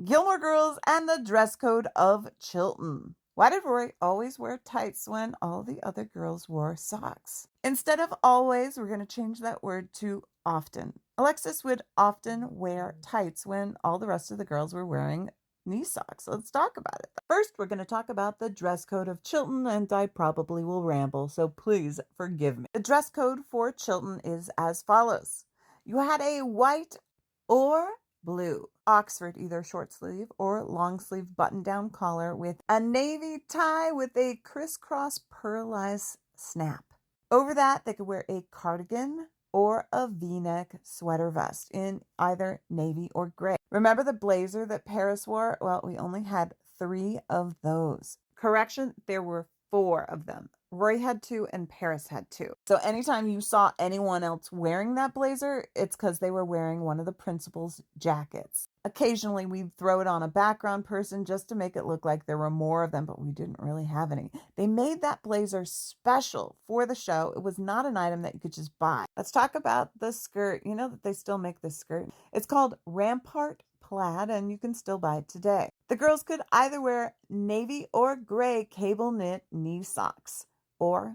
Gilmore Girls and the dress code of Chilton. Why did Roy always wear tights when all the other girls wore socks? Instead of always, we're going to change that word to often. Alexis would often wear tights when all the rest of the girls were wearing knee socks. Let's talk about it. First, we're going to talk about the dress code of Chilton, and I probably will ramble, so please forgive me. The dress code for Chilton is as follows. You had a white or blue Oxford, either short sleeve or long sleeve button down collar with a navy tie with a crisscross pearlized snap. Over that, they could wear a cardigan or a v-neck sweater vest in either navy or gray. Remember the blazer that Paris wore? Well, we only had 3 of those. Correction, there were 4 of them. Roy had 2 and Paris had 2. So anytime you saw anyone else wearing that blazer, it's because they were wearing one of the principal's jackets. Occasionally, we'd throw it on a background person just to make it look like there were more of them, but we didn't really have any. They made that blazer special for the show. It was not an item that you could just buy. Let's talk about the skirt. You know that they still make this skirt. It's called Rampart Plaid, and you can still buy it today. The girls could either wear navy or gray cable knit knee socks or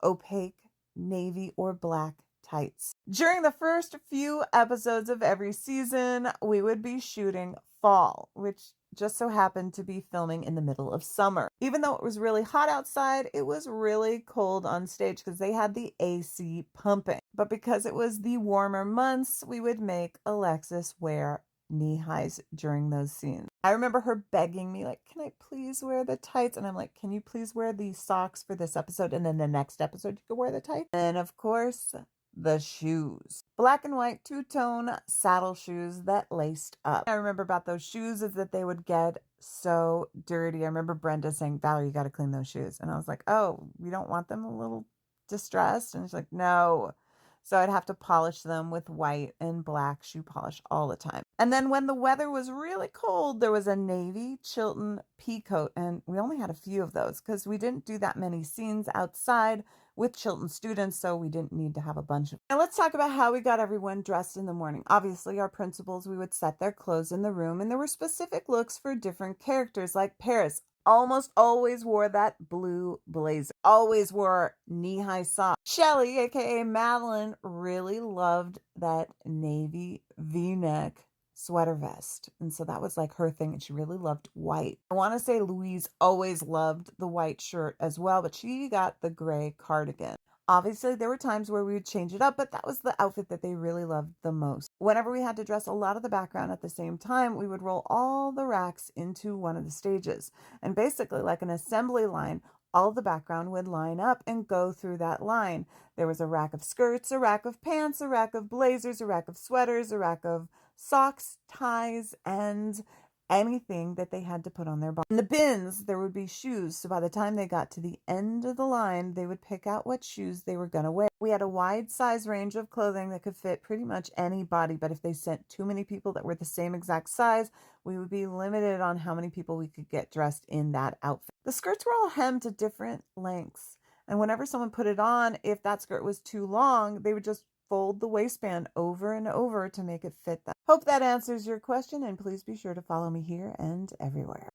opaque navy or black tights. During the first few episodes of every season, we would be shooting fall, which just so happened to be filming in the middle of summer. Even though it was really hot outside, it was really cold on stage because they had the AC pumping. But because it was the warmer months, we would make Alexis wear knee highs during those scenes. I remember her begging me, like, can I please wear the tights? And I'm like, can you please wear the socks for this episode? And then the next episode, you could wear the tights. And of course, the shoes. Black and white two-tone saddle shoes that laced up. I remember about those shoes is that they would get so dirty. I remember Brenda saying, Valerie, you got to clean those shoes. And I was like, oh, we don't want them a little distressed? And she's like, no. So I'd have to polish them with white and black shoe polish all the time. And then when the weather was really cold, there was a navy Chilton pea coat. And we only had a few of those because we didn't do that many scenes outside with Chilton students, so we didn't need to have a bunch of. Now let's talk about how we got everyone dressed in the morning. Obviously, our principals, we would set their clothes in the room, and there were specific looks for different characters, like Paris almost always wore that blue blazer, always wore knee-high socks. Shelly, aka Madeline, really loved that navy v-neck sweater vest, and so that was like her thing, and she really loved white. I want to say Louise always loved the white shirt as well, but she got the gray cardigan. Obviously, there were times where we would change it up, but that was the outfit that they really loved the most. Whenever we had to dress a lot of the background at the same time, we would roll all the racks into one of the stages. And basically, like an assembly line, all the background would line up and go through that line. There was a rack of skirts, a rack of pants, a rack of blazers, a rack of sweaters, a rack of socks, ties, and anything that they had to put on their body. In the bins, there would be shoes. So by the time they got to the end of the line, they would pick out what shoes they were going to wear. We had a wide size range of clothing that could fit pretty much any body. But if they sent too many people that were the same exact size, we would be limited on how many people we could get dressed in that outfit. The skirts were all hemmed to different lengths. And whenever someone put it on, if that skirt was too long, they would just fold the waistband over and over to make it fit them. Hope that answers your question, and please be sure to follow me here and everywhere.